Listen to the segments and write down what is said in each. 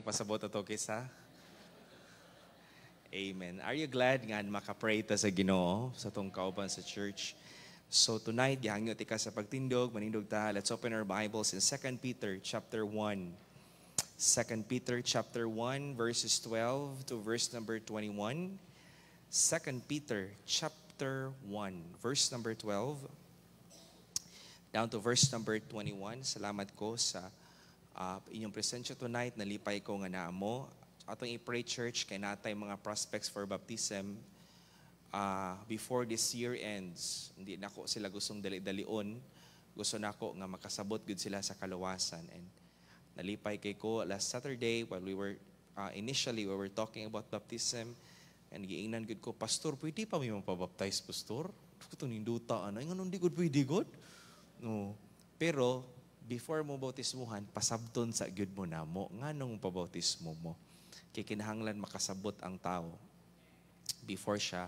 pasabot ato kisa? Amen. Are you glad nga makapray ta sa Ginoo sa tong kauban sa church? So tonight, gihangyo ti ka sa pagtindog, manindog ta. Let's open our Bibles in 2 Peter chapter 1. 2 Peter chapter 1 verses 12 to verse number 21. 2 Peter chapter 1 verse number 12 down to verse number 21. Salamat ko sa inyong presensya tonight. Nalipay ko nga naa mo. Atong i-pray church kay natay mga prospects for baptism before this year ends. Hindi nako sila gustong dali-dalion. Gusto nako nga makasabot gud sila sa kaluwasan. And nalipay kay ko last Saturday while we were initially we were talking about baptism, and giingnan gud ko, Pastor, pwede pa may mapabaptize, Pastor? Ito ninduta ana, nganon di gud pwede gud. No. Pero before mo bautismuhan, pasabton sa gyud mo namo nganong pabautismo mo. Kay kinahanglan makasabot ang tao before siya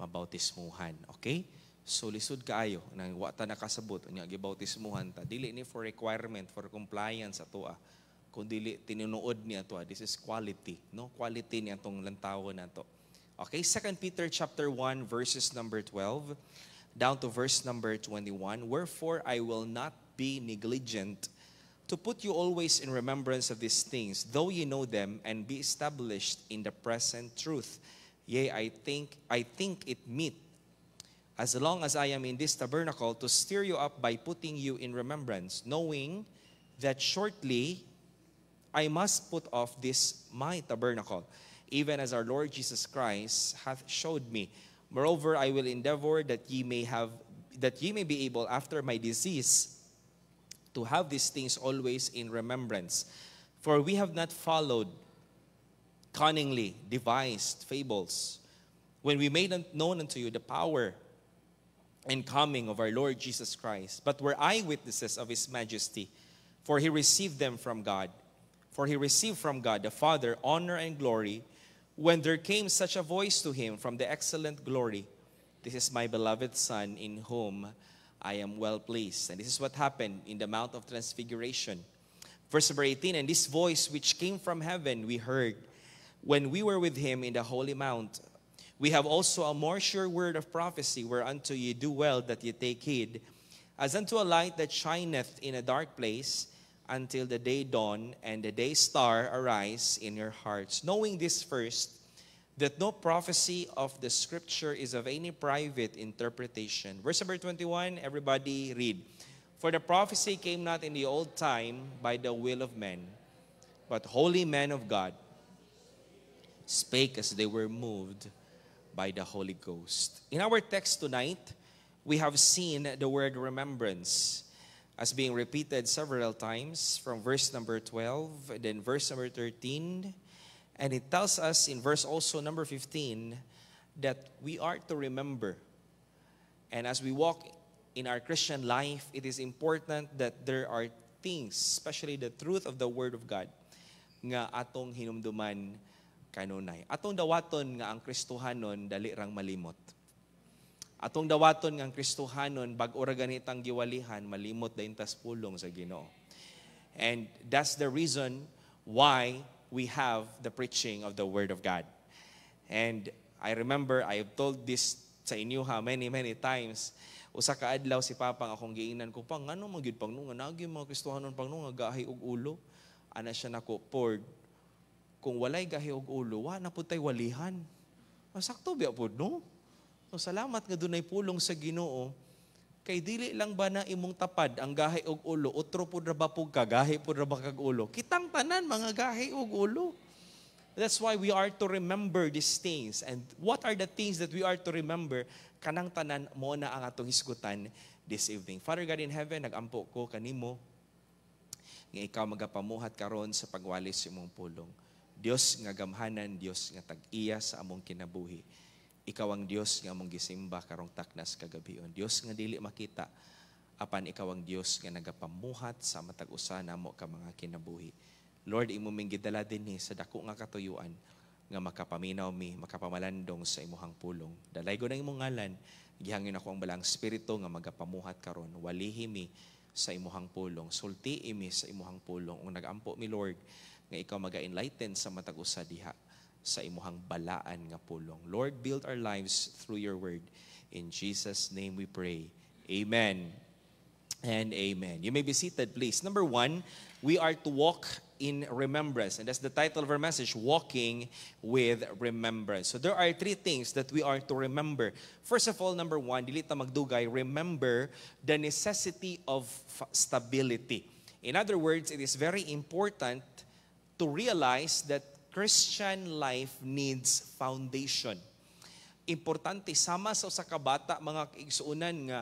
mabautismuhan. Okay? So lisod kaayo nang wa ta nakasabot unya gibautismuhan ta, dili ni for requirement for compliance ato kun dili tinunood ni ato. This is quality, no? Quality ni atong lantawon nato. Okay, 2 Peter chapter 1 verses number 12 down to verse number 21. Wherefore I will not be negligent to put you always in remembrance of these things, though you know them, and be established in the present truth. Yea, I think it meet, as long as I am in this tabernacle, to stir you up by putting you in remembrance, knowing that shortly I must put off this my tabernacle, even as our Lord Jesus Christ hath showed me. Moreover, I will endeavor that ye may be able after my decease to have these things always in remembrance. For we have not followed cunningly devised fables, when we made known unto you the power and coming of our Lord Jesus Christ, but were eyewitnesses of his majesty. For he received from God the Father honor and glory, when there came such a voice to him from the excellent glory, This is my beloved Son, in whom I am well pleased. And this is what happened in the Mount of Transfiguration. Verse number 18, and this voice which came from heaven we heard when we were with him in the holy mount. We have also a more sure word of prophecy, whereunto ye do well that ye take heed, as unto a light that shineth in a dark place, until the day dawn and the day star arise in your hearts. Knowing this first, that no prophecy of the scripture is of any private interpretation. Verse number 21, everybody read. For the prophecy came not in the old time by the will of men, but holy men of God spake as they were moved by the Holy Ghost. In our text tonight, we have seen the word remembrance as being repeated several times from verse number 12, and then verse number 13, and it tells us in verse also number 15 that we are to remember. And as we walk in our Christian life, it is important that there are things, especially the truth of the Word of God, nga atong hinumduman kanunay. Atong dawaton nga ang Kristohanon dali rang malimot. Atong dawaton nga ang Kristohanon bag ora ganitang giwalihan, malimot dayon tas pulong sa Ginoo. And that's the reason why we have the preaching of the Word of God. And I remember I have told this sa inyo many times. Usa ka adlaw si Papa nga akong giingnan ko, pang ano man gyud pang nunga nagi mga Kristohanon pang nunga gahi og ulo. Ana siya nako, Lord, kung walay gahi og ulo, wa na pud tay walihan. Sakto biya pud no? So salamat nga dunay pulong sa Ginoo. Kay dili lang ba na imong tapad ang gahi og ulo, utro pud ra ba pug ka gahi pud ra ba kag ulo? Kitang tanan mga gahi og ulo. That's why we are to remember these things. And what are the things that we are to remember? Kanang tanan mo na ang atong hisgutan this evening. Father God in heaven, nagampo ko kanimo nga ikaw magapamuhat karon sa pagwalis sa imong pulong. Dios nga gamhanan, Dios nga tag-iya sa among kinabuhi. Ikaw ang Dios nga among gisimba karong taknas kagabion. Dios nga dili makita, apan ikaw ang Dios nga nagapamuhat sa matag usa namo ka mga kinabuhi. Lord, imo ming gidala dinhi sa dako nga katuyuan nga makapaminaw mi, makapamalandong sa imuhang pulong. Dalay ko na imong ngalan, gihangin ako ang balang espiritu nga magapamuhat karon. Walihi mi sa imuhang pulong, sulti mi sa imuhang pulong. Ug nagampo mi Lord, nga ikaw maga-enlighten sa matag usa diha sa imuhang balaan nga pulong. Lord, build our lives through your word. In Jesus' name we pray. Amen and amen. You may be seated, please. Number 1, we are to walk in remembrance. And that's the title of our message, Walking with Remembrance. So there are 3 things that we are to remember. First of all, number 1, dili ta magdugay, remember the necessity of stability. In other words, it is very important to realize that Christian life needs foundation. Importante, sama sa usa ka bata, mga kaigsuunan nga,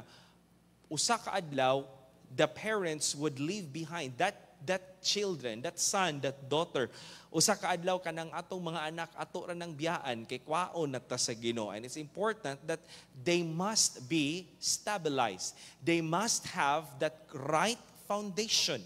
usa ka adlaw, the parents would leave behind that children, that son, that daughter. Usa ka adlaw kanang atong mga anak ato ra nang biyaan kay kwaon natta sa Ginoo. And it's important that they must be stabilized. They must have that right foundation.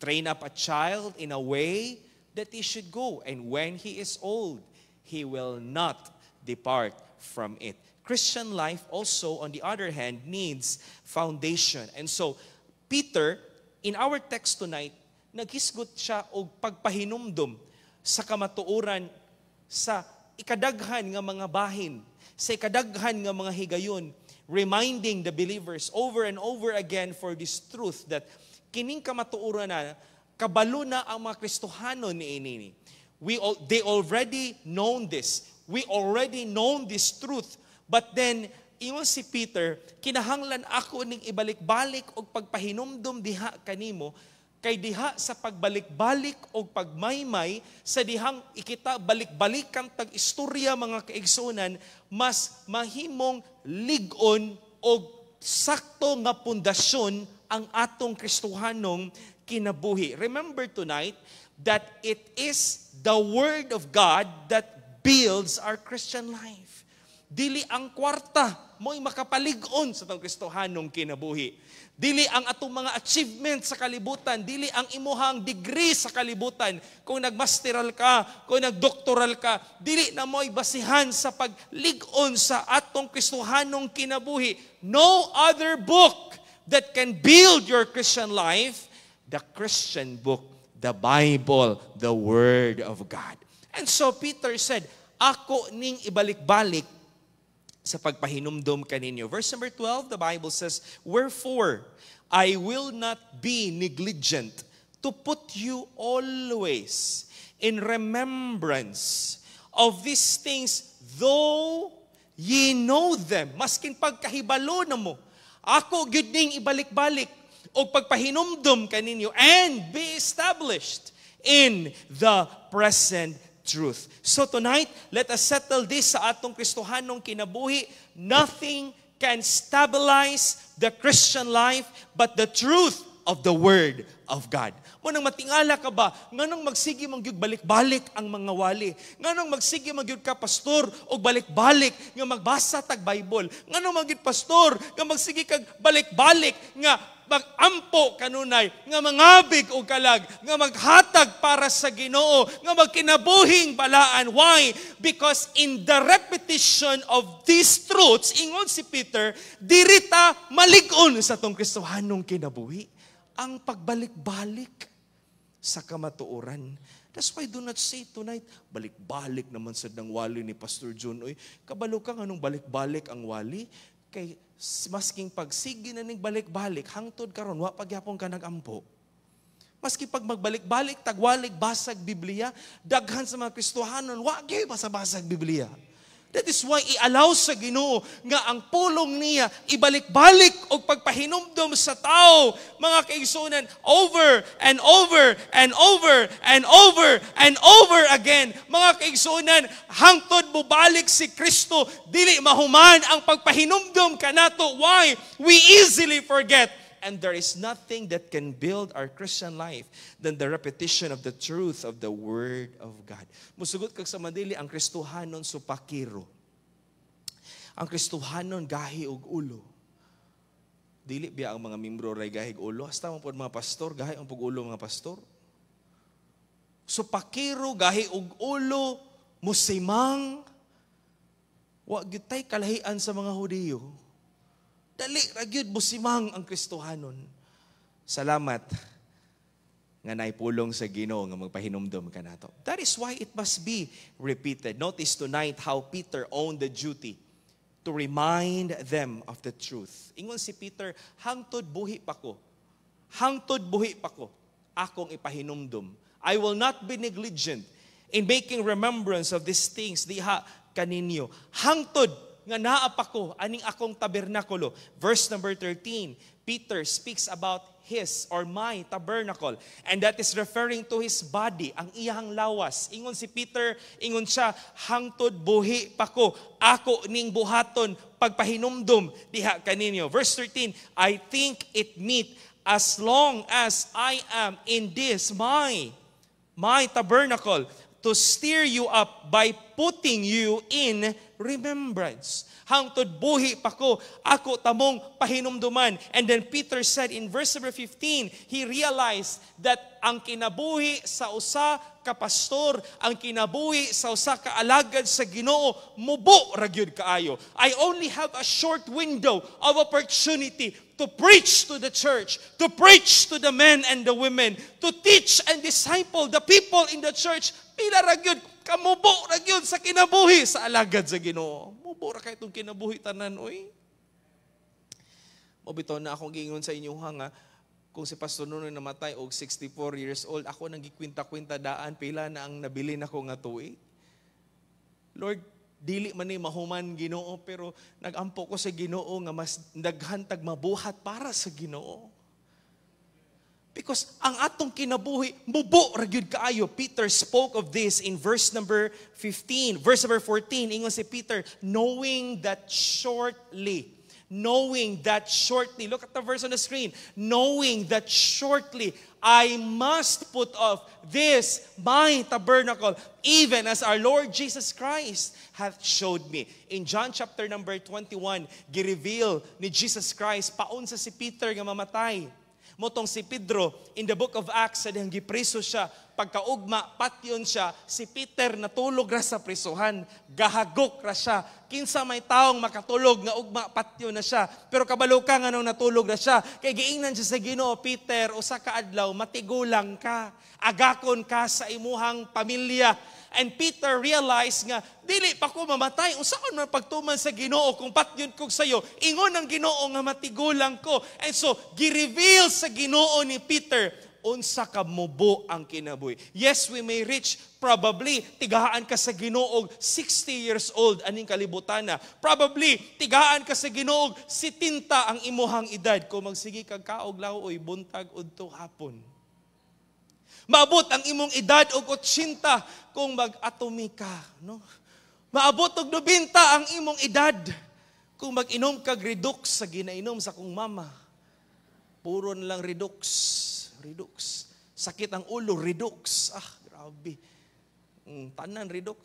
Train up a child in a way that he should go, and when he is old, he will not depart from it. Christian life also, on the other hand, needs foundation. And so, Peter, in our text tonight, naghisgot siya og pagpahinumdum sa kamatuoran sa ikadaghan nga mga bahin, sa ikadaghan nga mga higayon, reminding the believers over and over again for this truth that kining kamatuoran na, kabalo na ang mga Kristohanon ni inini. They already known this. We already known this truth. But then, ingon si Peter, kinahanglan ako ning ibalik-balik og pagpahinumdum diha kanimo, kay diha sa pagbalik-balik og pagmaymay, sa dihang ikita balik-balikan tag-istorya mga kaigsunan, mas mahimong lig-on og sakto nga pundasyon ang atong Kristohanong kinabuhi. Remember tonight that it is the Word of God that builds our Christian life. Dili ang kwarta mo'y makapalig-on sa tong Kristohanong kinabuhi. Dili ang atong mga achievements sa kalibutan, dili ang imuhang degree sa kalibutan. Kung nagmasteral ka, kung nagdoktoral ka, dili na mo'y basihan sa paglig-on sa atong Kristohanong kinabuhi. No other book that can build your Christian life, the Christian book, the Bible, the Word of God. And so Peter said, ako ning ibalik-balik sa pagpahinumdum kaninyo. Verse number 12, the Bible says, wherefore, I will not be negligent to put you always in remembrance of these things, though ye know them. Maskin pagkahibalo na mo, ako gyud ning ibalik-balik o pagpahinumdum kaninyo and be established in the present truth. So tonight, let us settle this sa atong Kristohanong kinabuhi. Nothing can stabilize the Christian life but the truth of the Word of God. Munang matingala ka ba, nganong magsige mangyud balik-balik ang mga wali? Nganong magsige mangyud ka pastor o balik-balik nga magbasa tag Bible? Nganong mangyud pastor nga magsige kag balik-balik nga mag-ampo kanunay, nga mangabig o kalag, nga maghatag para sa Ginoo, nga magkinabuhing balaan. Why? Because in the repetition of these truths, ingon si Peter, dirita malig-on sa tong Kristohanong kinabuhi. Ang pagbalik-balik sa kamatuoran. That's why do not say tonight, balik-balik naman sa ng wali ni Pastor John. Oy, kabalo ka anong balik-balik ang wali? Kay masking pagsigi na ning balik-balik, hangtod karon wa pagyapon ka nagampo. Maski pag magbalik-balik, tagwalig basag Biblia, daghan sa mga Kristohanon, wa gyud basa-basag Biblia. That is why i-allow sa Ginoo nga ang pulong niya ibalik-balik og pagpahinumdum sa tao, mga kaigsunan, over and over and over and over and over again. Mga kaigsunan, hangtod bubalik si Kristo, dili mahuman ang pagpahinumdum kanato. Why? We easily forget. And there is nothing that can build our Christian life than the repetition of the truth of the Word of God. Musugot kag sa madili, ang Kristohanon supakiro. Ang Kristohanon gahi og ulo. Dili biya ang mga membro ray gahi og ulo. Hasta mo pod mga pastor, gahi ang pag-ulo mga pastor. Supakiro, gahi og ulo, musimang. Wa gyud tay kalahian sa mga Hudiyo. Dali, ragyod, busimang ang Kristohanon. Salamat. nga naipulong sa Ginoo nga magpahinumdom ka nato. That is why it must be repeated. Notice tonight how Peter owned the duty to remind them of the truth. Ingon si Peter, hangtod buhi pa ko. Hangtod buhi pa ko. Akong ipahinumdom. I will not be negligent in making remembrance of these things diha kaninyo. Hangtod nga naa pa ko aning akong tabernakulo. Verse number 13, Peter speaks about his or my tabernacle. And that is referring to his body, ang iyang lawas. Ingon si Peter, ingon siya, hangtod buhi pa ko, ako ning buhaton pagpahinumdum diha kaninyo. Verse 13, I think it meet as long as I am in this my tabernacle to stir you up by putting you in remembrance. Hangtod buhi pa ko, ako tamong pahinumduman. And then Peter said in verse number 15, he realized that ang kinabuhi sa usa ka pastor, ang kinabuhi sa usa ka alagad sa Ginoo, mubo ra gyud kaayo. I only have a short window of opportunity to preach to the church, to preach to the men and the women, to teach and disciple the people in the church. Pila ra gyud kamubo ra gyud sa kinabuhi sa alagad sa Ginoo. Mubo ra kay itong kinabuhi tanan oy. Mobitaw na akong giingon sa inyo nga kung si Pastor Nunoy namatay og 64 years old, ako nang gikwinta-kwinta daan pila na ang nabili nako nga tuig. Lord, dili man ni mahuman Ginoo pero nagampo ko sa Ginoo nga mas daghan tag mabuhat para sa Ginoo. Because ang atong kinabuhi, mubo ra gyud kaayo. Peter spoke of this in verse number 15. Verse number 14, ingon si Peter, knowing that shortly, look at the verse on the screen, knowing that shortly I must put off this my tabernacle, even as our Lord Jesus Christ hath showed me. In John chapter number 21, gireveal ni Jesus Christ, paunsa si Peter nga mamatay. Motong si Pedro, in the book of Acts, sa dihang gipriso siya, pagkaugma, patyon siya, si Peter natulog ra sa prisuhan, gahagok ra siya. Kinsa may taong makatulog nga ugma, patyon na siya. Pero kabalo ka nga nung natulog na siya, kay giingnan siya sa Ginoo, Peter, usa ka adlaw, matigulang ka, agakon ka sa imuhang pamilya. And Peter realized nga, dili pa ko mamatay. Unsaon man pagtuman sa Ginoo kung patyon ko sayo, ingon ang Ginoo nga matigulang ko. And so, gireveal sa Ginoo ni Peter, unsa ka mubo ang kinabuhi. Yes, we may reach probably tigaan ka sa Ginoo 60 years old aning kalibutan na. Probably tigaan ka sa Ginoo 70 ang imuhang edad kung magsigi kag kaog laoy buntag udto hapon. Maabot ang imong edad og 80 kung mag-atomi ka, no? Maabot og 90 ang imong edad kung mag-inom kag Redux sa ginainom sa kong mama. Puro na lang Redux. Sakit ang ulo, Redux. Grabe. Tanan Redux.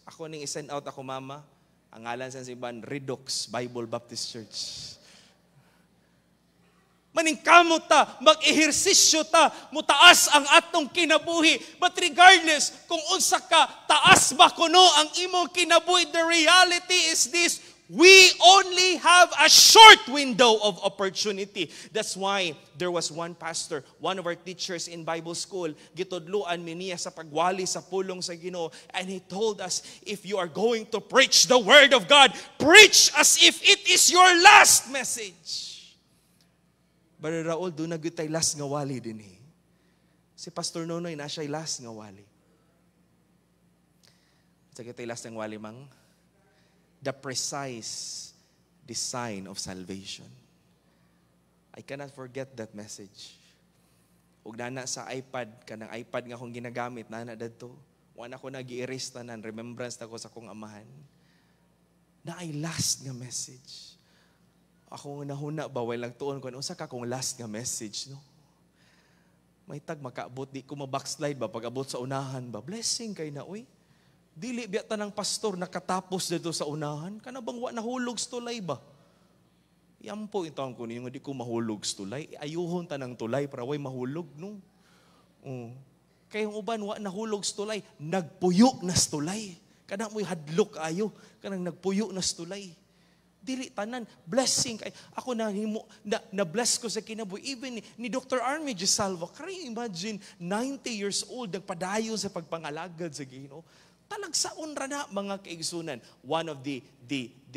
Ako ning i-send out ako mama. Ang ngalan sa simbahan, Redux Bible Baptist Church. Maningkamot ta, mag-ehersisyo ta, mutaas ang atong kinabuhi. But regardless, kung unsa ka, taas ba kuno ang imong kinabuhi, the reality is this, we only have a short window of opportunity. That's why there was one pastor, one of our teachers in Bible school, gitudluan mi niya sa pagwali sa pulong sa Ginoo, and he told us, if you are going to preach the Word of God, preach as if it is your last message. Brother Raul, doon nagutay last nga wali din eh. Si Pastor Nonoy na siya'y last nga wali. Sa kita'y last nga wali mang, the precise design of salvation. I cannot forget that message. Ug nana sa iPad, kanang iPad nga akong ginagamit, nana dadto. Wala ko nag-i-erase tanan, remembrance na ko sa kong amahan. Na ay last nga message. Ako nahuna ba, walang tuon ko, unsa ka kong last nga message, no? May tag makaabot, di ko mabackslide ba, pag abot sa unahan ba, blessing kay na, uy. Dili biya tanang pastor nakatapos dito sa unahan, kana bang wa nahulog sa tulay ba? Yampo itong ko niyo, di ko mahulog sa tulay, ayuhon tanang tulay, para way mahulog, no? Kaya yung uban, wa nahulog sa tulay, nagpuyo na sa tulay. Kanang mo'y hadlok ayo, kanang nagpuyo na sa tulay. Dili tanan blessing kay ako na bless ko sa kinabuhi. Even ni Dr. Army Gisalvo, can you imagine 90 years old nagpadayon sa pagpangalagad sa Ginoo. Talagsaon ra na mga kaigsunan. One of the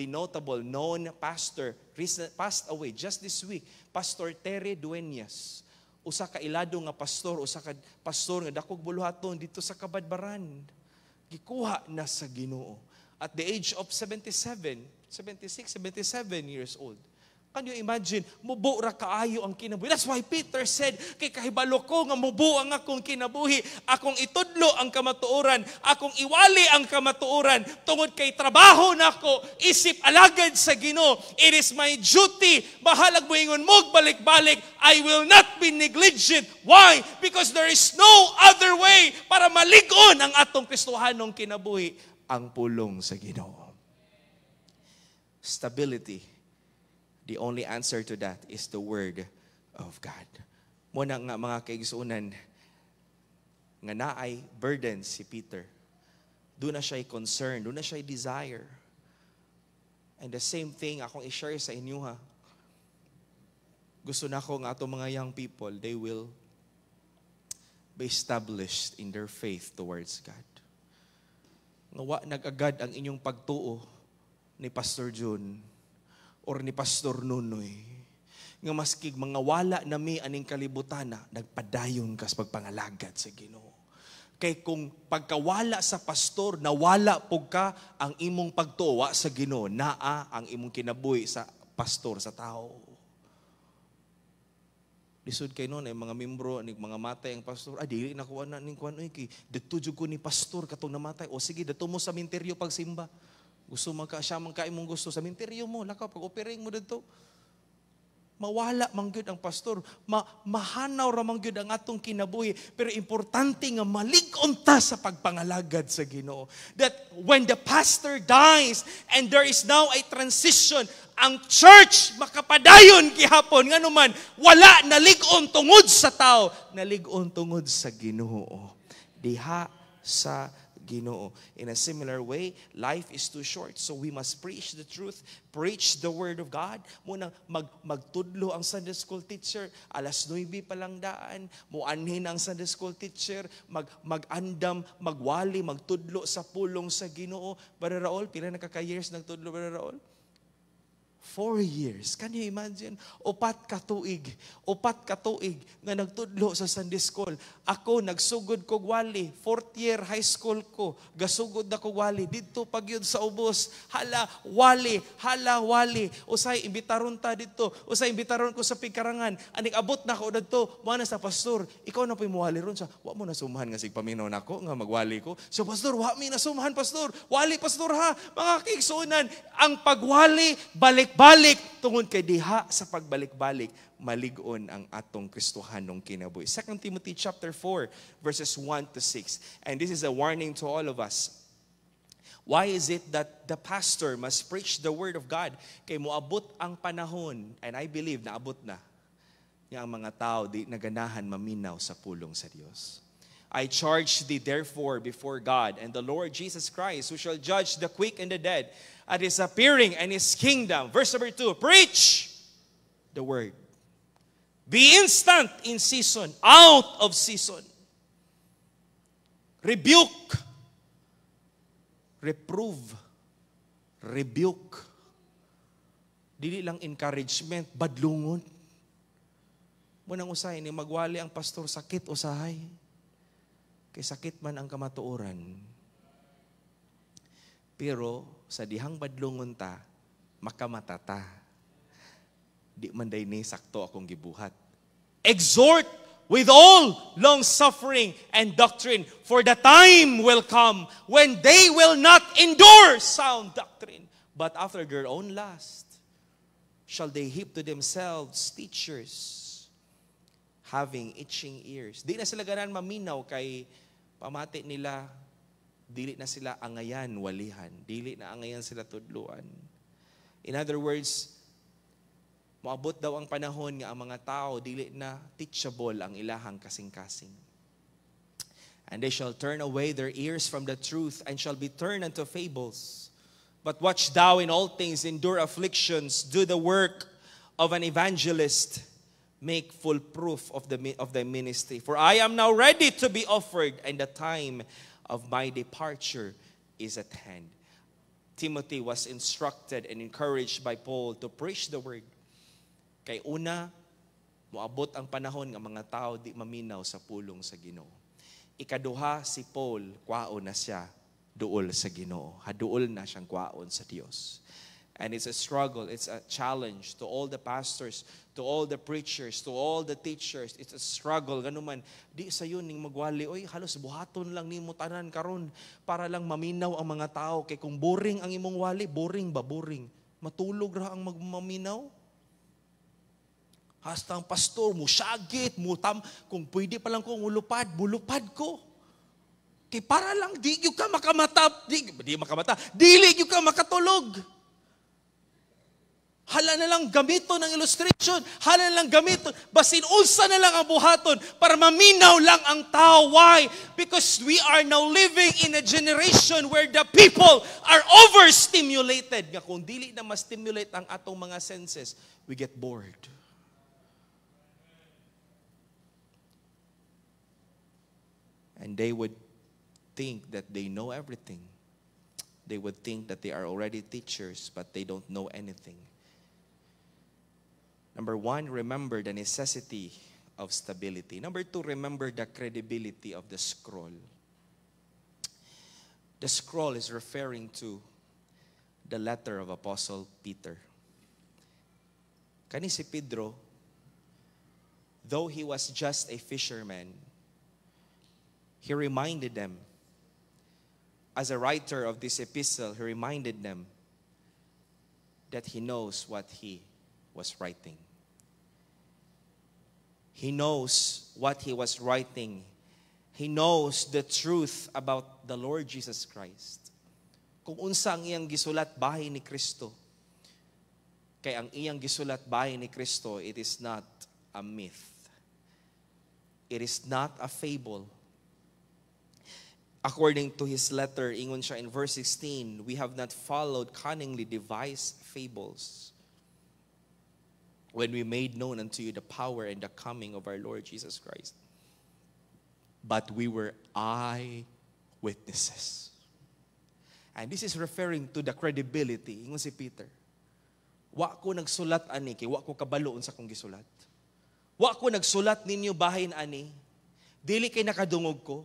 notable known pastor passed away just this week, Pastor Terry Dueñas. Usa ka ilado nga pastor, usa ka pastor nga dakog buluhaton dito sa Kabadbaran. Gikuha na sa Ginoo at the age of 76, 77 years old. Can you imagine? Mubo ra kaayo ang kinabuhi. That's why Peter said, kay kahibalo ko nga mubo ang akong kinabuhi, akong itudlo ang kamatuoran, akong iwali ang kamatuoran, tungod kay trabaho nako, isip alagad sa Ginoo. It is my duty. Bahalag mo ingon mo, balik-balik, I will not be negligent. Why? Because there is no other way para malig-on ang atong Kristohanong kinabuhi, ang pulong sa Ginoo. Stability. The only answer to that is the Word of God. Muna nga mga kaigsunan, nga naay burden si Peter. Doon na siya'y concern, doon na siya'y desire. And the same thing akong i-share sa inyo ha. Gusto na ko nga itong mga young people, they will be established in their faith towards God. Nga nag-agad ang inyong pagtuo ni Pastor June or ni Pastor Nunoy, nga maskig mga wala na mi aning kalibutan na, nagpadayon ka sa pagpangalagad sa Ginoo. Kay kung pagkawala sa pastor, nawala po ka ang imong pagtuwa sa Ginoo, naa ang imong kinabuhi sa pastor, sa tao. Lisod kay noon, ay mga membro, mga matay ang pastor, dili na kuha na ning kuha na, dito ko ni pastor katong namatay, o sige, dito mo sa minteryo pagsimba. Gusto siya imong gusto sa minteryo mo, lakaw pag-opering mo dito. Mawala man gyud ang pastor, mahanaw ra man gyud ang atong kinabuhi, pero importante nga malig-on ta sa pagpangalagad sa Ginoo. That when the pastor dies and there is now a transition, ang church makapadayon gihapon nganuman wala nalig-on tungod sa tao, nalig-on tungod sa Ginoo. Diha sa Ginoo. In a similar way, life is too short. So we must preach the truth, preach the Word of God. Muna magtudlo ang Sunday school teacher, alas 9 pa lang daan, muanhin ang Sunday school teacher, mag-andam, magwali, magtudlo sa pulong sa Ginoo. Brother Raul, pila na kaka-years nagtudlo, Brother Raul? 4 years. Can you imagine? Upat katuig nga nagtudlo sa Sunday School. Ako, nagsugod ko wali. 4th year high school ko. Gasugod na ko wali. Dito pag yun sa ubos. Hala, wali. Usay, imbitaron ta dito. Usay, imbitaron ko sa pigkarangan. Aning abot na ko dito. Mana sa pastor, ikaw na po'y muwali ron siya. Wa mo na sumahan nga sigpaminaw na ko, nga magwali ko. So pastor, wa mi na sumahan pastor. Wali pastor ha. Mga kaigsunan, ang pagwali, balik tungod kay diha sa pagbalik-balik malig-on ang atong Kristohanong kinabuhi. 2 Timothy chapter 4 verses 1 to 6. And this is a warning to all of us. Why is it that the pastor must preach the word of God? Kay moabot ang panahon, and I believe naabot na, nga ang mga tao di naganahan maminaw sa pulong sa Dios. I charge thee therefore before God and the Lord Jesus Christ, who shall judge the quick and the dead at his appearing and his kingdom. Verse number 2, preach the word. Be instant in season, out of season. Rebuke, reprove, rebuke. Dili lang encouragement, badlungon. Munang usay ni magwali ang pastor, sakit usahay. Kay sakit man ang kamatuoran. Pero sa dihang badlungon ta, makamatata. Di man day ni sakto akong gibuhat. Exhort with all long suffering and doctrine, for the time will come when they will not endure sound doctrine, but after their own lust shall they heap to themselves teachers having itching ears. Di na sila ganan maminaw kay pamati nila, dili na sila angayan walihan. Dili na angayan sila tudluan. In other words, moabot daw ang panahon nga ang mga tao dili na teachable ang ilahang kasing-kasing. And they shall turn away their ears from the truth and shall be turned unto fables. But watch thou in all things, endure afflictions, do the work of an evangelist, make full proof of thy ministry. For I am now ready to be offered, and the time of my departure is at hand. Timothy was instructed and encouraged by Paul to preach the word. Kay una, moabot ang panahon nga mga tao di maminaw sa pulong sa Ginoo. Ikaduha, si Paul, kwaon na siya duol sa Ginoo. Haduol na siyang kwaon sa Dios. And it's a struggle, it's a challenge to all the pastors, to all the preachers, to all the teachers. It's a struggle. Ganuman, di sa yun ning magwali, oy, halos buhaton lang nimo tanan karon para lang maminaw ang mga tao. Kay kung boring ang imong wali, boring ba? Boring. Matulog ra ang magmaminaw. Hasta ang pastor, musyagit, kung pwede pa lang kong mulupad, bulupad ko. Kay para lang, di yung ka makamata, dili yung ka makatulog. Hala na lang gamiton ng illustration. Hala na lang gamiton. Basin unsa na lang ang buhaton para maminaw lang ang tao. Why? Because we are now living in a generation where the people are overstimulated. Nga kung dili na ma-stimulate ang atong mga senses, we get bored. And they would think that they know everything. They would think that they are already teachers, but they don't know anything. Number one, remember the necessity of stability. Number two, remember the credibility of the scroll. The scroll is referring to the letter of Apostle Peter. Kani si Pedro, though he was just a fisherman, he reminded them, as a writer of this epistle, he reminded them that he knows what he was writing. He knows what he was writing. He knows the truth about the Lord Jesus Christ. Kung unsa ang iyang gisulat bahin ni Kristo, kay ang iyang gisulat bahin ni Kristo, it is not a myth. It is not a fable. According to his letter, ingon siya in verse 16, we have not followed cunningly devised fables when we made known unto you the power and the coming of our Lord Jesus Christ. But we were eyewitnesses. And this is referring to the credibility. Ingon si Peter, wa ko nagsulat ani, kay wa ko kabaloon sa kong gisulat. Wa ko nagsulat ninyo bahin ani, dili kay nakadungog ko.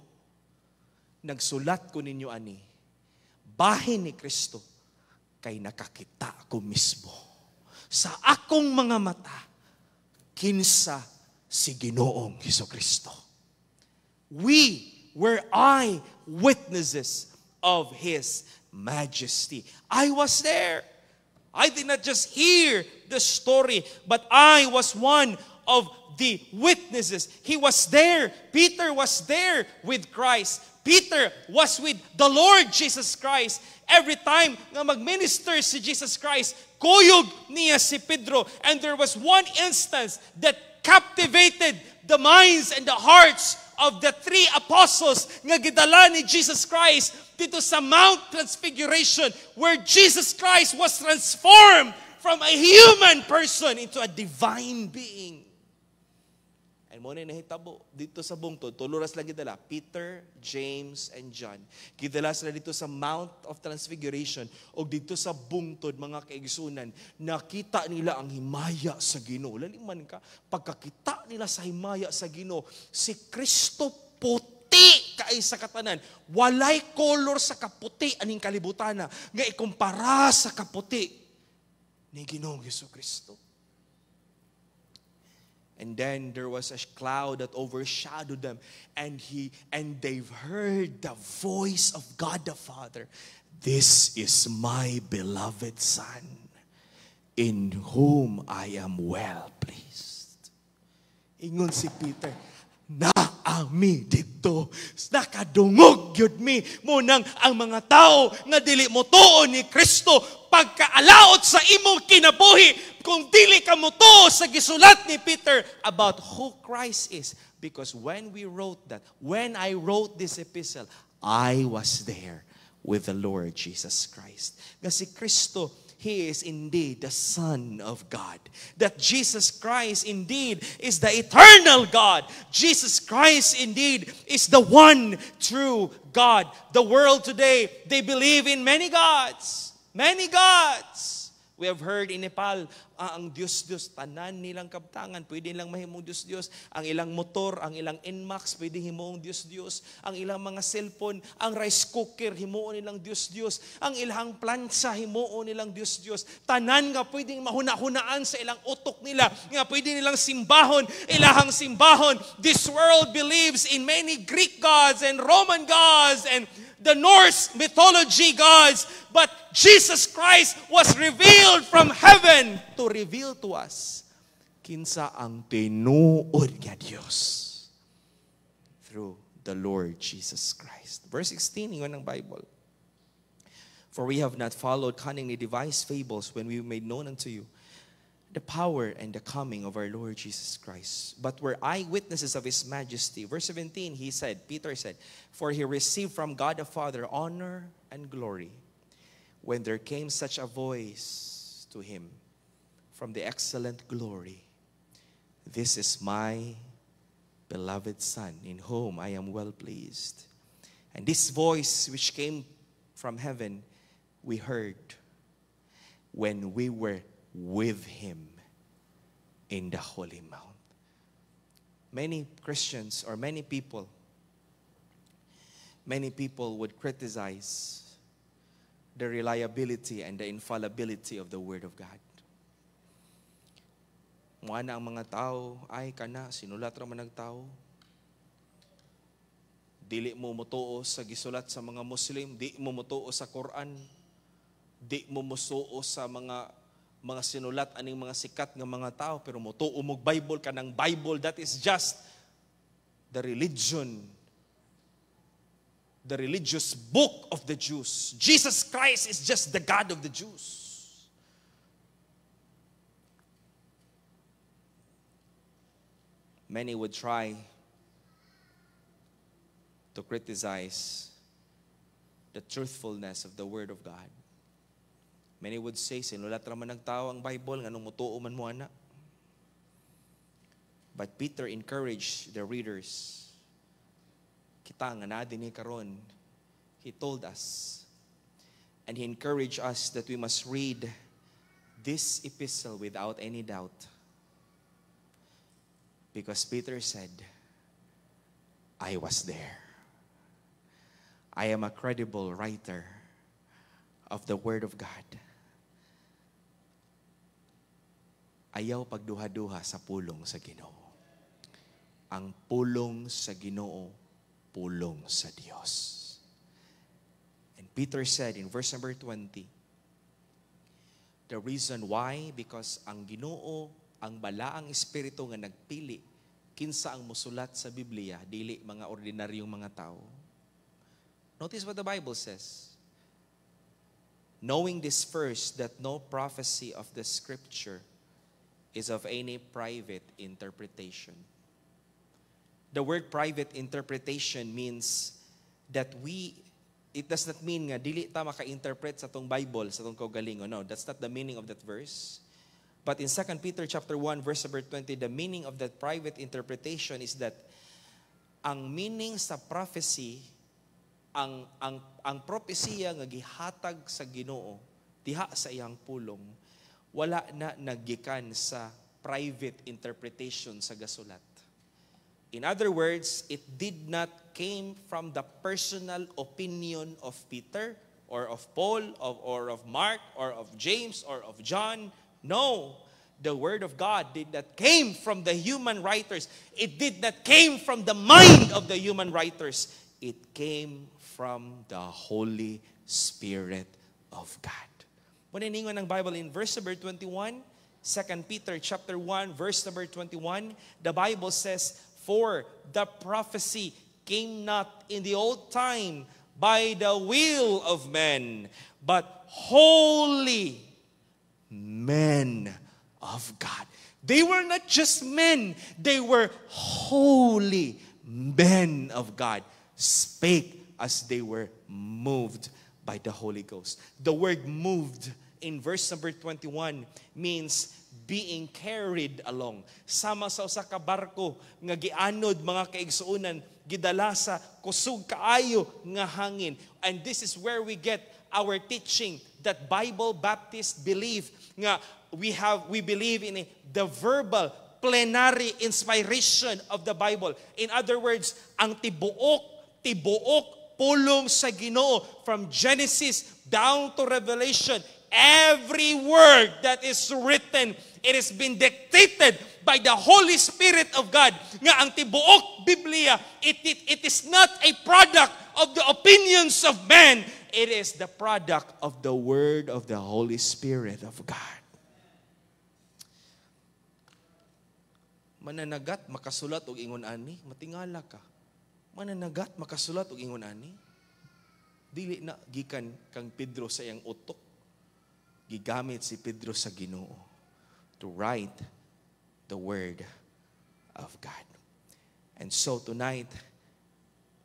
Nagsulat ko ninyo ani, bahin ni Kristo, kay nakakita ko mismo sa akong mga mata, kinsa si Ginoong Hesukristo. We were eyewitnesses of His majesty. I was there. I did not just hear the story, but I was one of the witnesses. He was there. Peter was there with Christ. Peter was with the Lord Jesus Christ. Every time nga mag-minister si Jesus Christ, kuyog niya si Pedro. And there was one instance that captivated the minds and the hearts of the three apostles nga gidala ni Jesus Christ dito sa Mount Transfiguration, where Jesus Christ was transformed from a human person into a divine being. And mo na nahitabo dito sa bungtod, tuluras lang gidala Peter, James, and John. Gidala sila dito sa Mount of Transfiguration o dito sa bungtod, mga kaigsunan, nakita nila ang himaya sa Ginoo. Laliman ka, pagkakita nila sa himaya sa Ginoo, si Kristo puti kay sa katanan. Walay kolor sa kaputi aning kalibutan nga ikumpara sa kaputi ni Ginoong Hesukristo. And then there was a cloud that overshadowed them, and they've heard the voice of God the Father. This is my beloved Son, in whom I am well pleased. Ingon si Peter, naami dito, nakadungog yun mi, munang ang mga tao nga dili mo tuon ni Kristo, pagkaalaot sa imong kinabuhi, kung dili ka mo to sa gisulat ni Peter about who Christ is. Because when I wrote this epistle, I was there with the Lord Jesus Christ. Nga si Kristo, He is indeed the Son of God. That Jesus Christ indeed is the eternal God. Jesus Christ indeed is the one true God. The world today, they believe in many gods. Many gods. We have heard in Nepal, ang Diyos-Diyos, tanan nilang kabtangan, pwede nilang mahimong Diyos-Diyos. Ang ilang motor, ang ilang NMAX, pwede himong Diyos-Diyos. Ang ilang mga cellphone, ang rice cooker, himuon nilang Diyos-Diyos. Ang ilang plansa, himuon nilang Diyos-Diyos. Tanan nga pwedeng mahuna-hunaan sa ilang utok nila, nga pwede nilang simbahon, ilahang simbahon. This world believes in many Greek gods and Roman gods and the Norse mythology gods, but Jesus Christ was revealed from heaven to reveal to us kinsa ang tinuod nga Dios through the Lord Jesus Christ. Verse 16 ingon ng Bible. For we have not followed cunningly devised fables when we made known unto you the power and the coming of our Lord Jesus Christ. But were eyewitnesses of His majesty. Verse 17, Peter said, for He received from God the Father honor and glory when there came such a voice to Him from the excellent glory. This is my beloved Son, in whom I am well pleased. And this voice which came from heaven, we heard when we were with Him in the Holy Mount. Many Christians or many people would criticize the reliability and the infallibility of the Word of God. Muana ang mga tao, ay kana, sinulat raman ng tao. Dili mo mutuo sa gisulat sa mga Muslim, di mo mutuo sa Quran, di mo musuo sa mga sinulat aning mga sikat ng mga tao, pero mutuo mo Bible ka ng Bible, that is just the religion, the religious book of the Jews. Jesus Christ is just the God of the Jews. Many would try to criticize the truthfulness of the Word of God. Many would say, sinulat raman ng tao ang Bible, nganong mutuo man mo ana. But Peter encouraged the readers. Kita nga na din karon, he told us, and he encouraged us that we must read this epistle without any doubt. Because Peter said, I was there. I am a credible writer of the Word of God. Ayaw pagduha-duha sa pulong sa Ginoo. Ang pulong sa Ginoo, pulong sa Dios. And Peter said in verse number 20, the reason why, because ang Ginoo, ang balaang espiritu nga nagpili, kinsa ang musulat sa Biblia, dili mga ordinaryong mga tao. Notice what the Bible says. Knowing this first, that no prophecy of the Scripture is of any private interpretation. The word private interpretation means that it does not mean nga dili ta maka-interpret sa tong Bible, sa tong kaugalingon. No, that's not the meaning of that verse. But in 2 Peter chapter 1 verse number 20, the meaning of that private interpretation is that ang meaning sa prophecy, ang propesya nga gihatag sa Ginoo diha sa iyang pulong, wala na nagikan sa private interpretation sa gasulat. In other words, it did not came from the personal opinion of Peter or of Paul or of Mark or of James or of John. No, the Word of God did not came from the human writers. It did not came from the mind of the human writers. It came from the Holy Spirit of God. Maniningon ng Bible in verse number 21, 2 Peter chapter 1, verse number 21, the Bible says, for the prophecy came not in the old time by the will of men, but holy men of God. They were not just men, they were holy men of God, spake as they were moved by the Holy Ghost. The word moved in verse number 21 means being carried along. Sama sa usa ka barko nga gianod mga kaigsuonan, gidala sa kusog kaayo nga hangin. And this is where we get our teaching that Bible Baptists believe nga we believe in the verbal plenary inspiration of the Bible. In other words, ang tibuok pulong sa Ginoo from Genesis down to Revelation, every word that is written, it has been dictated by the Holy Spirit of God. Nga ang tibuok Biblia, it is not a product of the opinions of man. It is the product of the word of the Holy Spirit of God. Mananagat, makasulat og ingon ani, matingala ka. Mananagat, makasulat og ingon ani. Dili na gikan kang Pedro sa iyang utok. Gigamit si Pedro sa Ginoo to write the word of God. And so tonight,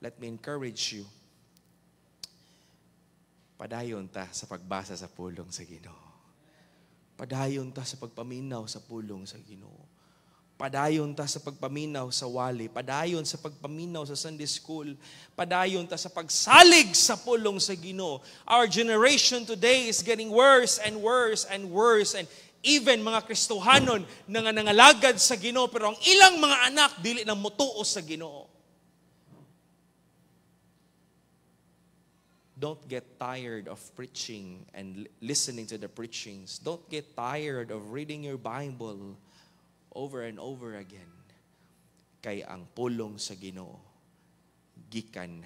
let me encourage you. Padayon ta sa pagbasa sa pulong sa Ginoo. Padayon ta sa pagpaminaw sa pulong sa Ginoo. Padayon ta sa pagpaminaw sa wali. Padayon sa pagpaminaw sa Sunday school. Padayon ta sa pagsalig sa pulong sa Ginoo. Our generation today is getting worse and worse and worse. And even mga Kristohanon na nangalagad sa Ginoo, pero ang ilang mga anak dili nang mutuo sa Ginoo. Don't get tired of preaching and listening to the preachings. Don't get tired of reading your Bible over and over again. Kay ang pulong sa Ginoo gikan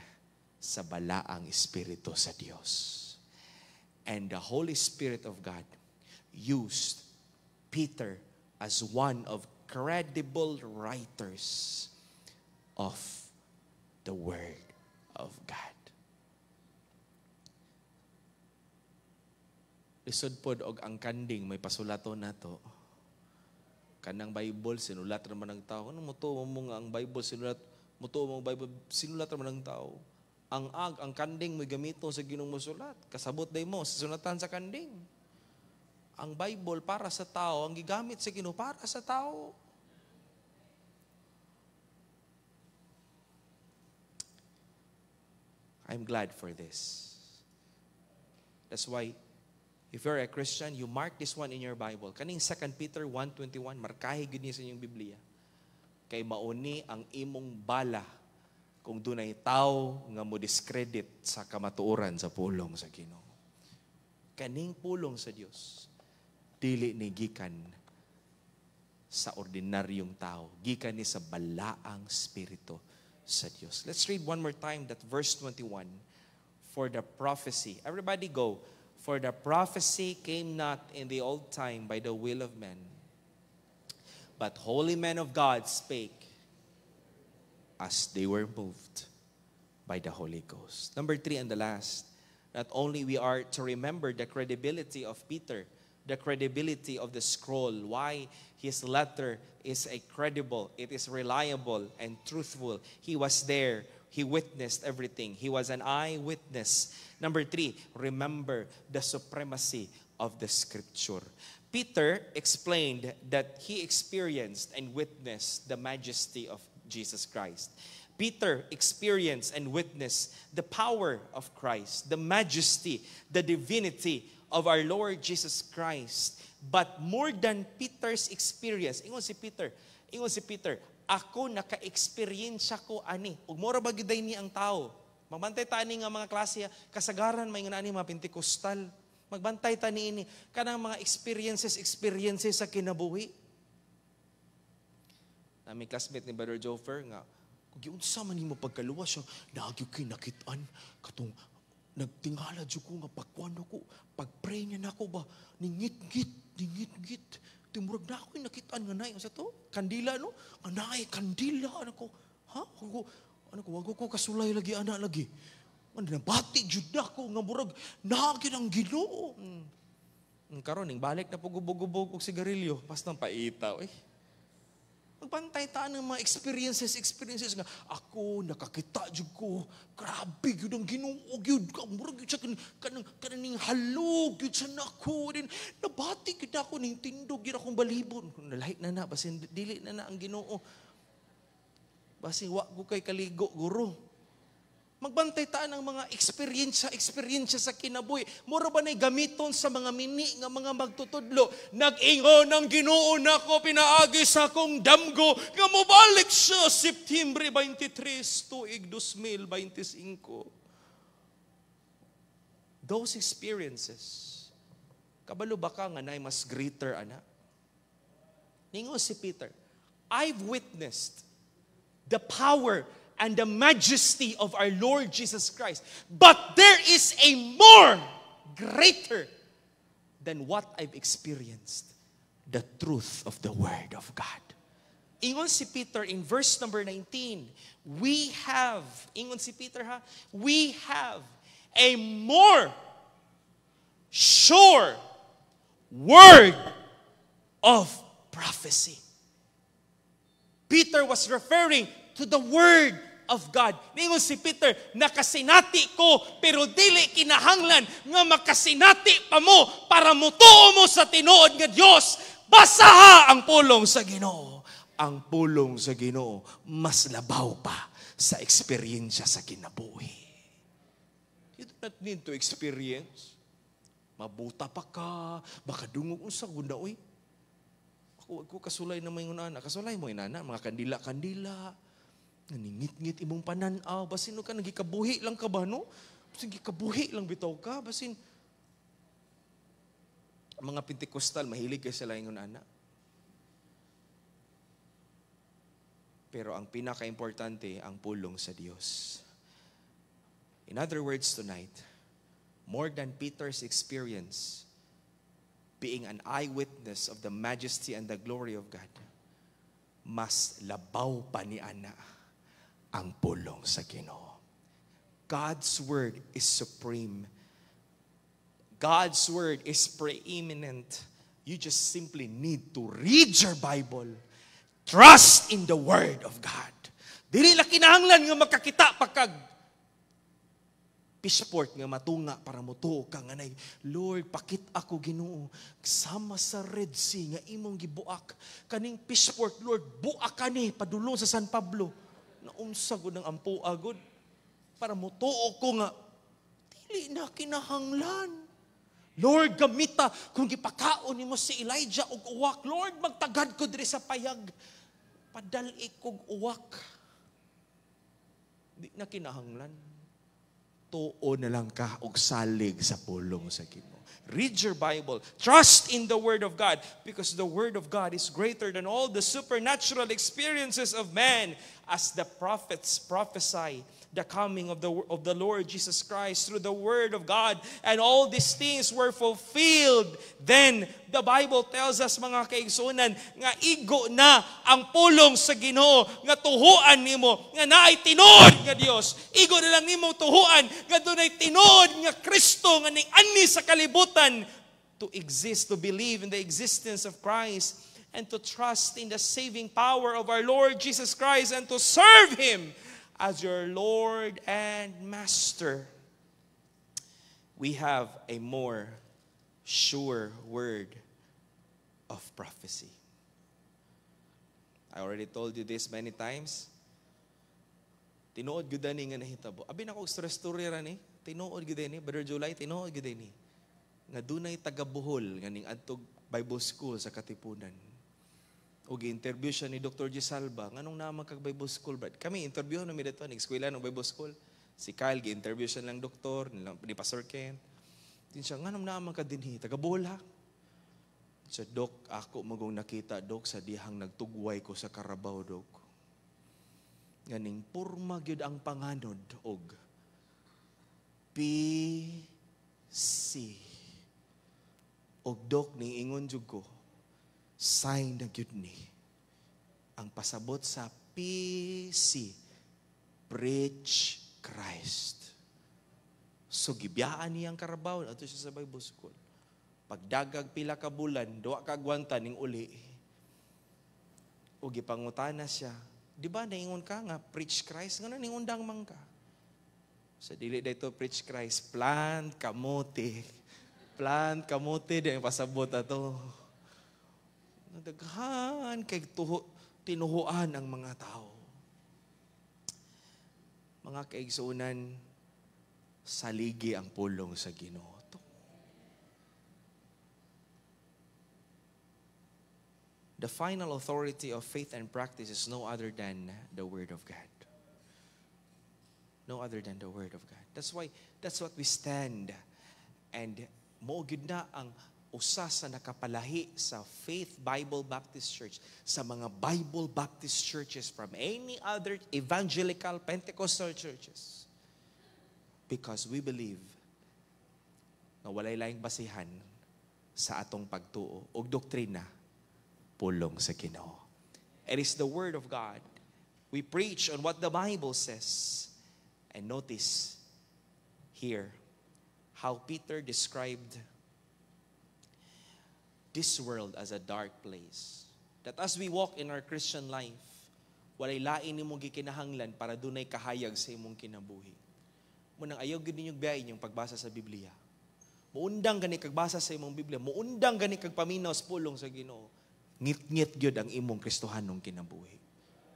sa balaang espiritu sa Dios. And the Holy Spirit of God used Peter as one of credible writers of the Word of God. Lisod pod og ang kanding may pasulato nato. Kanang Bible sinulat ra man ang tao. Ano mo to mo nga ang Bible sinulat mo to mo Bible sinulat ra man ang tao. Ang kanding mo gamito sa Ginoong mosulat. Kasabot day mo sa sunatan sa kanding. Ang Bible para sa tao, ang gigamit sa Ginoo para sa tao. I'm glad for this. That's why if you're a Christian, you mark this one in your Bible. Kaning 2 Peter 1:21, markahe gid niya sa inyong Biblia. Kay mauni ang imong bala kung dunay tao nga mo discredit sa kamatuoran sa pulong sa Ginoo. Kaning pulong sa Dios dili ni gikan sa ordinaryong tao, gikan ni sa balaang espiritu sa Dios. Let's read one more time that verse 21. For the prophecy, everybody go. For the prophecy came not in the old time by the will of men, but holy men of God spake as they were moved by the Holy Ghost. Number 3 and the last, not only we are to remember the credibility of Peter, the credibility of the scroll, why his letter is credible, it is reliable and truthful. He was there. He witnessed everything. He was an eyewitness. Number 3, remember the supremacy of the Scripture. Peter explained that he experienced and witnessed the majesty of Jesus Christ. Peter experienced and witnessed the power of Christ, the majesty, the divinity of our Lord Jesus Christ. But more than Peter's experience, ingon si Peter, ako naka-experience ko ani. Ug mora ba giday ni ang tao? Magbantay tani nga mga klase kasagaran may nga ani mga Pentecostal. Magbantay tani ini kanang mga experiences sa kinabuhi. Nami classmate ni Brother Jofer nga giunsa man nimo pagkaluwas siya naagyo kay nakit-an katong nagtingala jud ko nga pagkuan ko pag-pray niya nako ba ningit-git timurag na ako nakitaan nga naay sa to kandila no nga naay kandila ko ha wag ko kasulay lagi ana lagi man nabati jud nako nga murag naagid ang Ginoo karon ning balik na pugubog og sigarilyo pas nang paitaw Magbantay ta ng mga experiences nga ako nakakita jud ko, grabe gyud ang Ginoo gyud, murag gyud siya kaning halog gyud sa nako din. Nabati gyud ako ning tindog gyud akong balibon. Lahi na basin dili na ang Ginoo. Basin wa ko kay kaligo guro. Magbantay ta ng mga experience sa kinabuhi. Mura ba na'y gamiton sa mga mini nga mga magtutudlo? Nag-ingon ng Ginoo nako pinaagi sa akong damgo nga mobalik siya September 23 tuig 2025. Those experiences, kabalo ba ka nga na'y mas greater ana? Ningon si Peter, I've witnessed the power and the majesty of our Lord Jesus Christ. But there is a more greater than what I've experienced. The truth of the Word of God. Ingon si Peter in verse number 19, we have a more sure word of prophecy. Peter was referring to the Word of God. Ningon si Peter, nakasinati ko, pero dili kinahanglan nga makasinati pa mo para mutuo mo sa tinuod nga Dios. Basaha ang pulong sa Ginoo. Ang pulong sa Ginoo mas labaw pa sa experience sa kinabuhi. You do not need to experience. Mabuta pa ka, baka dungog unsa gunda oy. Ako kasulay na may inana, kasulay mo inana, mga kandila-kandila. Naningit-ngit imong pananaw, basin ka nagikabuhi lang ka ba, no? Basin gikabuhi lang bitaw ka, basin mga Pentecostal mahilig kay sila ingon ana. Pero ang pinaka-importante ang pulong sa Dios. In other words tonight, more than Peter's experience being an eyewitness of the majesty and the glory of God, mas labaw pa ni ana ang pulong sa Ginoo. God's word is supreme. God's word is preeminent. You just simply need to read your Bible. Trust in the word of God. Dili na kinahanglan nga makakita pagkag fishport nga matunga para mutuo ka nga nay, Lord, pakit ako Ginoo sama sa Red Sea nga imong gibuak. Kaning fishport, Lord, buak kani padulong sa San Pablo. Naunsa gud ang ampo agod para mutuo ko nga dili na kinahanglan. Lord, gamita kung gipakaon nimo si Elijah og uwak. Lord, magtagad ko diri sa payag. Padal-i kog uwak. Di na kinahanglan. Tuo na lang ka og salig sa pulong sa Ginoo. Read your Bible. Trust in the Word of God because the Word of God is greater than all the supernatural experiences of man, as the prophets prophesy the coming of the Lord Jesus Christ through the Word of God. And all these things were fulfilled. Then, the Bible tells us, mga kaigsunan, nga igo na ang pulong sa Ginoo, nga tuhuan nimo, nga naay tinuod nga Dios. Igo na lang nimo tuhuan, nga dunay tinuod nga Kristo, nga ning-ani sa kalibutan, to exist, to believe in the existence of Christ, and to trust in the saving power of our Lord Jesus Christ, and to serve Him as your Lord and Master. We have a more sure word of prophecy. I already told you this many times. Tinuod gyud ani nga nahitabo. Abi na ko story ra ni. Tinuod gyud ni, Brother July, tinuod gyud ni. Nga dunay taga-Bohol nga ning adtog Bible school sa Katipunan. O gi-interview siya ni Dr. Gisalba, nganong naman kag Bible school, brad? Kami, interview na mi dito, nag-eskwela ng Bible school. Si Kyle, gi-interview siya ng doktor, ni Pastor Ken. Din siya, nganong naman ka dinhi, taga-Bohol ha? Siya, Dok, ako magong nakita, Dok, sa dihang nagtugway ko sa Carabao, Dok. Nganing, purma gyud ang panganod, og PC. Og Dok, ning ingon jud ko, sign na gyud ni ang pasabot sa PC, preach Christ. So gibiyaan niya ang Carabao ato siya sa Bible school. Pagdagag pila ka bulan, duwa ka gwanta ning uli. O gipangutana siya, di ba naingon ka nga, preach Christ, nga ningundang man ka. So dili dito preach Christ, plant kamote, di ang pasabot ato. Nadaghan kay tinuhuan ang mga tao. Mga kaigsunan, saligi ang pulong sa Ginoo. The final authority of faith and practice is no other than the Word of God. No other than the Word of God. That's what we stand. And mo gyud na ang usa sa nakapalahi sa Faith Bible Baptist Church, sa mga Bible Baptist churches from any other evangelical Pentecostal churches. Because we believe na walay laing basihan sa atong pagtuo ug doktrina pulong sa Ginoo. It is the Word of God. We preach on what the Bible says. And notice here how Peter described this world as a dark place. That as we walk in our Christian life, walay lain nimong gikinahanglan para dunay kahayag sa imong kinabuhi. Munang ayaw gid ninyong biyain yung pagbasa sa Biblia. Muundang gani kagbasa sa imong Biblia, muundang gani kagpaminaw sa pulong sa Ginoo. Ngit-ngit gyud ang imong Kristohanong kinabuhi.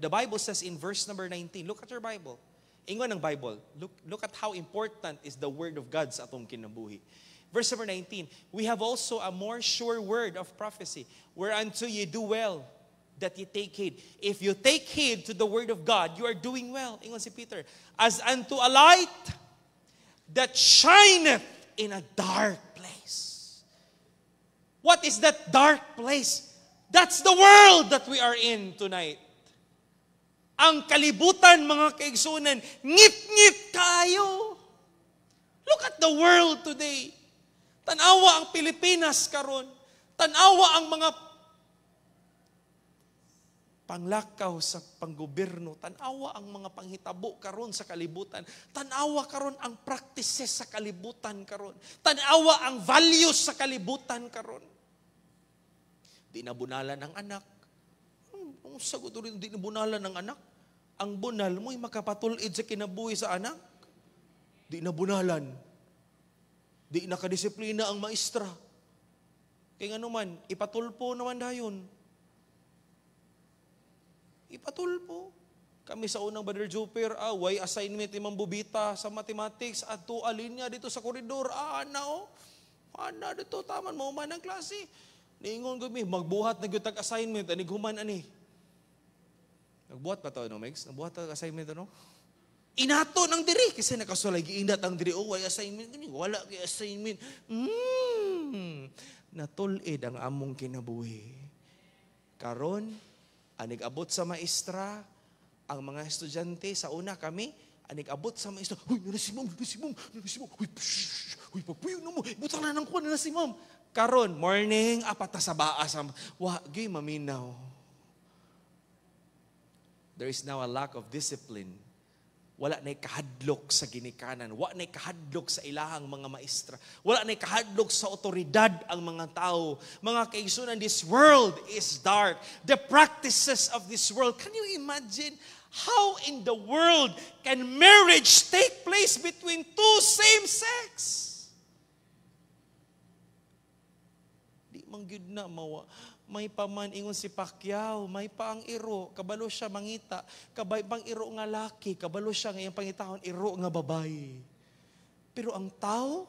The Bible says in verse number 19, look at your Bible. Ingon ang Bible, look at how important is the Word of God sa atong kinabuhi. Verse number 19, we have also a more sure word of prophecy, whereunto ye do well that ye take heed. If you take heed to the Word of God, you are doing well. Ingon si Peter, as unto a light that shineth in a dark place. What is that dark place? That's the world that we are in tonight. Ang kalibutan, mga kaigsunan, ngit-ngit kayo. Look at the world today. Tanawa ang Pilipinas karon. Tanawa ang mga panglakaw sa panggobyerno. Tanawa ang mga panghitabo karon sa kalibutan. Tanawa karon ang practices sa kalibutan karon. Tanawa ang values sa kalibutan karon. Di nabunalan ang anak. Ang sagot rin, di nabunalan ng anak. Ang bunal mo'y makapatulid sa kinabuhi sa anak. Di nabunalan. Di nakadisiplina ang maestra. Kaya nga naman, ipatulpo naman dayon. Ipatulpo. Kami sa unang Brother Jupiter, way assignment imang bubita sa mathematics at alin niya dito sa koridor. Ana dito, taman mo man ang klase. Niingon kami, magbuhat na gyud assignment, anig human ani. Nagbuhat pa to, no, Megs? Nagbuhat ang assignment, ano? Inato ng diri, kasi nakasulay, giinat ang diri, way assignment, wala kay assignment. Natulid ang among kinabuhi. Karon, anig abot sa maestra, ang mga estudyante, sa una kami, anig abot sa maestra, huy, nanasimam, huy, papuyo na mo, butang na ng kuha, nanasimam. Karon, morning, apat na sa baas, gay maminaw. There is now a lack of discipline. Wala na'y kahadlok sa ginikanan. Wala na'y kahadlok sa ilahang mga maestra. Wala na'y kahadlok sa otoridad ang mga tao. Mga kaigsunan, this world is dark. The practices of this world. Can you imagine how in the world can marriage take place between two same sex? Di man gyud na mawa. May paman ingon si Pacquiao, may pa ang iro, kabalo siya mangita, kabay pang iro nga laki, kabalo siya ngayong pangitahon, iro nga babae. Pero ang tao,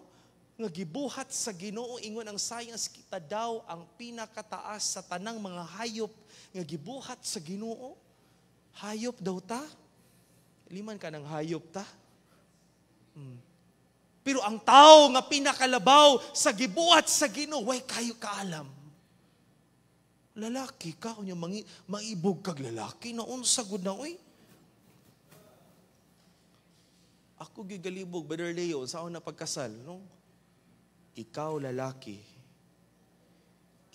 nga gibuhat sa Ginoo, ingon ang science, kita daw ang pinakataas sa tanang mga hayop, nga gibuhat sa Ginoo. Hayop daw ta? Liman ka ng hayop ta? Pero ang tao nga pinakalabaw sa gibuhat sa Ginoo, way kayo kaalam. Lalaki ka, kunya maibog kag lalaki, naon sagod na, oy. Ako gigalibog, Brother Leo, sa ako na pagkasal, no? Ikaw lalaki,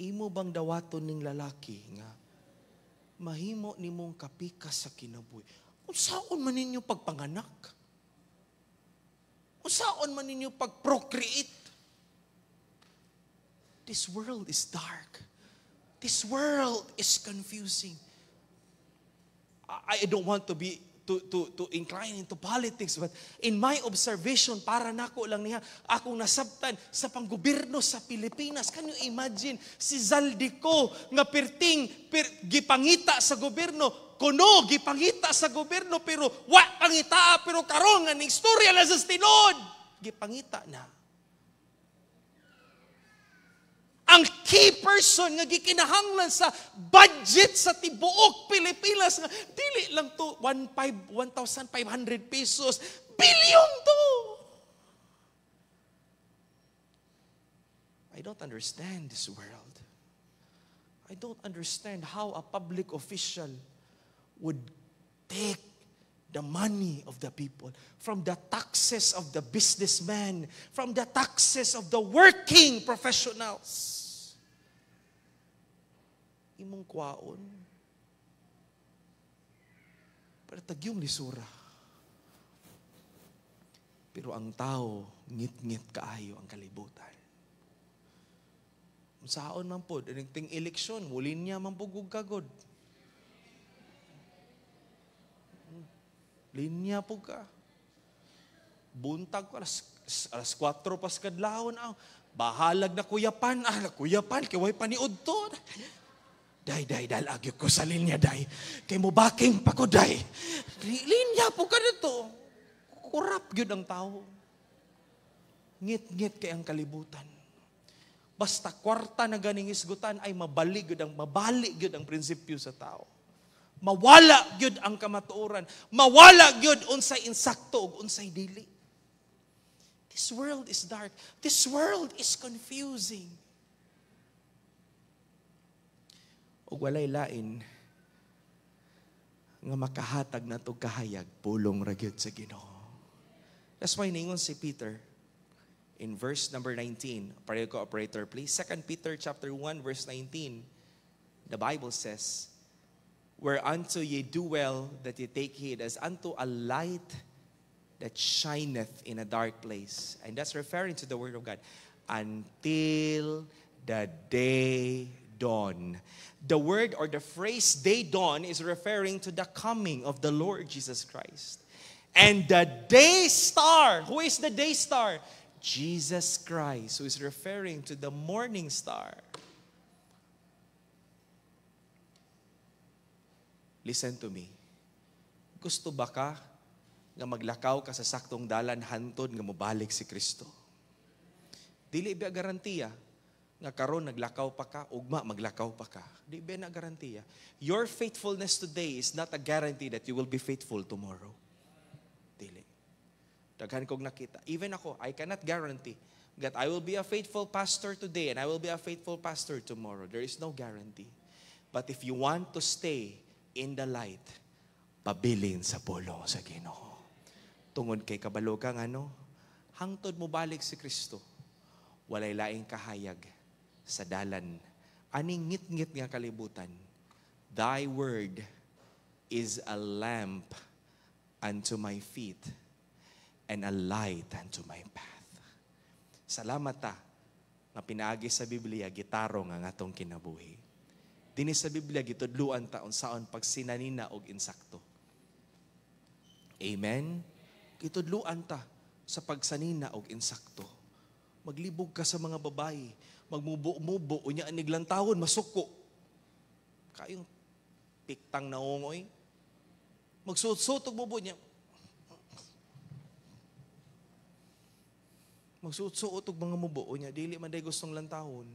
imo bang dawaton ning lalaki nga mahimo nimong kapikas sa kinabuhi? Unsaon man ninyo pagpanganak? Unsaon man ninyo pagprocreate? This world is dark. This world is confusing. I don't want to be to incline into politics, but in my observation, para nako lang niya, akong nasabtan sa panggobyerno sa Pilipinas. Can you imagine, si Zaldico nga gipangita sa gobyerno, kuno gipangita sa gobyerno, pero wa pangita, pero karon nga ning istorya na sa tinod, gipangita na. Ang key person nga gikinahanglan sa budget sa tibuok Pilipinas nga dili lang to 1,500 pesos, billion to. I don't understand this world. I don't understand how a public official would take the money of the people, from the taxes of the businessman, from the taxes of the working professionals. Imong kwaon. Pero tagyong lisura. Pero ang tao, ngit-ngit kaayo ang kalibutan. Saan man po, ting eleksyon, mulin niya man po gugagod. Linya po ka. Buntag ko, alas 4 pas kadlawon. Bahalag na kuyapan. Kuyapan, kiway paniod to. Day, dalagyo ko sa linya, day. Kay mo baking pa ko, day. Linya po ka dito. Kurap yun ang tao. Ngit-ngit kay ang kalibutan. Basta kwarta na ganing isgutan ay mabalik yun ang prinsipyo sa tao. Mawala gyud ang kamatuoran. Mawala gyud unsay insakto ug unsay dili. This world is dark. This world is confusing. Ug walay lain nga makahatag nato kahayag pulong ra gyud sa Ginoo. That's why ningon si Peter in verse number 19. Pareho ko operator please. 2 Peter chapter 1 verse 19. The Bible says, whereunto ye do well that ye take heed, as unto a light that shineth in a dark place. And that's referring to the Word of God. Until the day dawn. The word or the phrase day dawn is referring to the coming of the Lord Jesus Christ. And the day star, who is the day star? Jesus Christ, who is referring to the morning star. Listen to me. Gusto ba ka nga maglakaw ka sa saktong dalan hantod nga mobalik si Kristo? Dili ba garantiya nga karon naglakaw pa ka, ugma maglakaw pa ka? Di ba na garantiya? Your faithfulness today is not a guarantee that you will be faithful tomorrow. Dili. Daghan kong nakita. Even ako, I cannot guarantee that I will be a faithful pastor today and I will be a faithful pastor tomorrow. There is no guarantee. But if you want to stay in the light, pabilin sa pulong sa Ginoo. Tungod kay kabalo kang hangtod mo balik si Kristo, walay laing kahayag sa dalan. Aning ngit-ngit nga kalibutan, thy word is a lamp unto my feet and a light unto my path. Salamat ta nga pinaagi sa Biblia gitaro nga atong kinabuhi. Dini sa Biblia gitudluan ta unsaon pagsinanina og insakto. Amen. Gitudluan ta sa pagsanina og insakto. Maglibog ka sa mga babae, magmubo-mubo unya aniglantawon masuko. Kayong piktang naungoy. Magsuot-suot og mubo niya. Magsuot-suot og mga mubo unya dili man day gustong lantawon.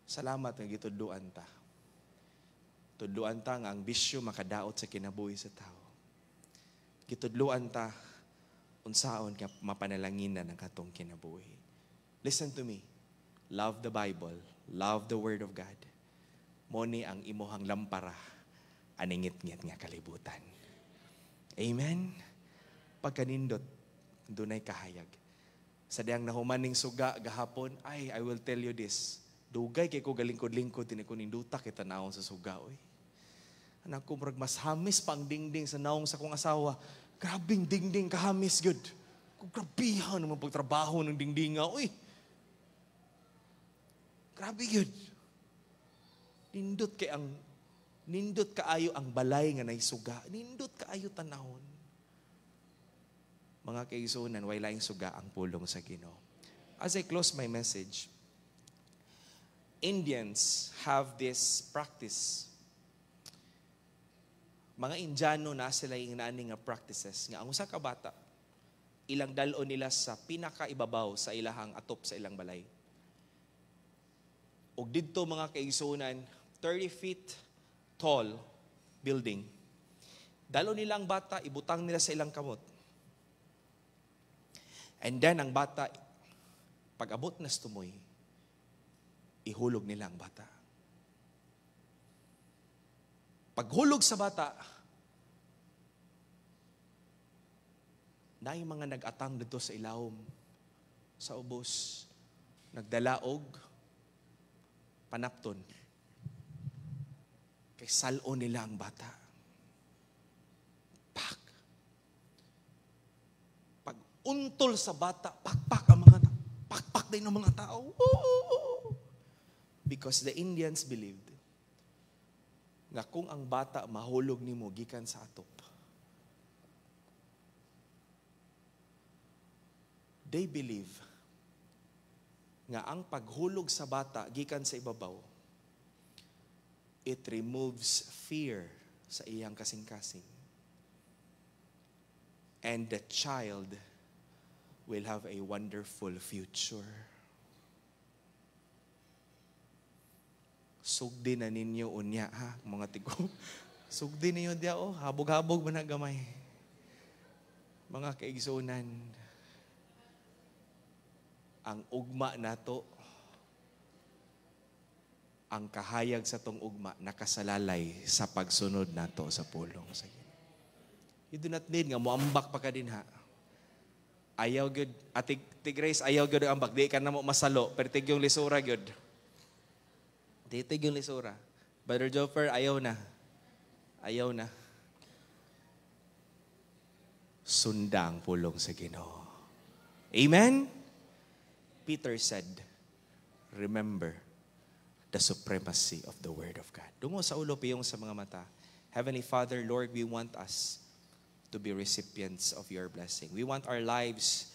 Salamat nga gitudluan ta. Tudluan ta nga ang bisyo makadaot sa kinabuhi sa tao. Gitudluan ta unsaon nga mapanalanginan ang katong kinabuhi. Listen to me. Love the Bible. Love the Word of God. Moni ang imuhang lampara aningit-ngit nga kalibutan. Amen. Pagkanindot, dunay kahayag. Sa diyang nahumaning suga gahapon, I will tell you this. Dugay kay ko galingkod-lingkod tini ko ninduta kita naong sa suga oy. Anak ko murag mas hamis pang dingding sa naong sa kong asawa. Grabing dingding kahamis gyud. Kung grabihan naman pagtrabaho ng dingdinga oy. Grabe gyud. Nindot kaayo ang balay nga naisuga. Nindot kaayo tanahon. Mga kaigsunan, way laing suga ang pulong sa Ginoo. As I close my message, Indians have this practice. Mga Indiano na sila yung naaning nga practices. Nga ang usa ka bata, ilang dalon nila sa pinakaibabaw sa ilahang atop sa ilang balay. Og didto mga kaigsunan, 30 feet tall building. Dalon nila ang bata, ibutang nila sa ilang kamot. And then ang bata, pag abot na tumoy, ihulog nila ang bata. Paghulog sa bata, na yung mga nag-atang dito sa ilawom, sa ubos, nagdalaog, panapton. Kay salon nila ang bata. Pak. Pag untol sa bata, pakpak ang mga tao. Pakpak din ng mga tao. Because the Indians believed nga kung ang bata mahulog nimo gikan sa atop, they believe nga ang paghulog sa bata gikan sa ibabaw, it removes fear sa iyang kasing-kasing. And the child will have a wonderful future. Sugdi na ninyo unya, ha, mga tigo. Sugdi ninyo diya, habog-habog man gamay. Mga kaigsunan, ang ugma nato, ang kahayag sa tong ugma, nakasalalay sa pagsunod nato sa pulong sa Ginoo. You do not need nga moambak pa ka din, ha. Ayaw gyud, Ate Grace, ayaw gyud ang ambak, di ka na mo masalo, pero tig yung lisura gyud. Titig yung lisura. Brother Joffer, ayaw na. Ayaw na. Sunda ang pulong sa Ginoo. Amen? Peter said, remember the supremacy of the Word of God. Dungo sa ulo piyong sa mga mata. Heavenly Father, Lord, we want us to be recipients of your blessing. We want our lives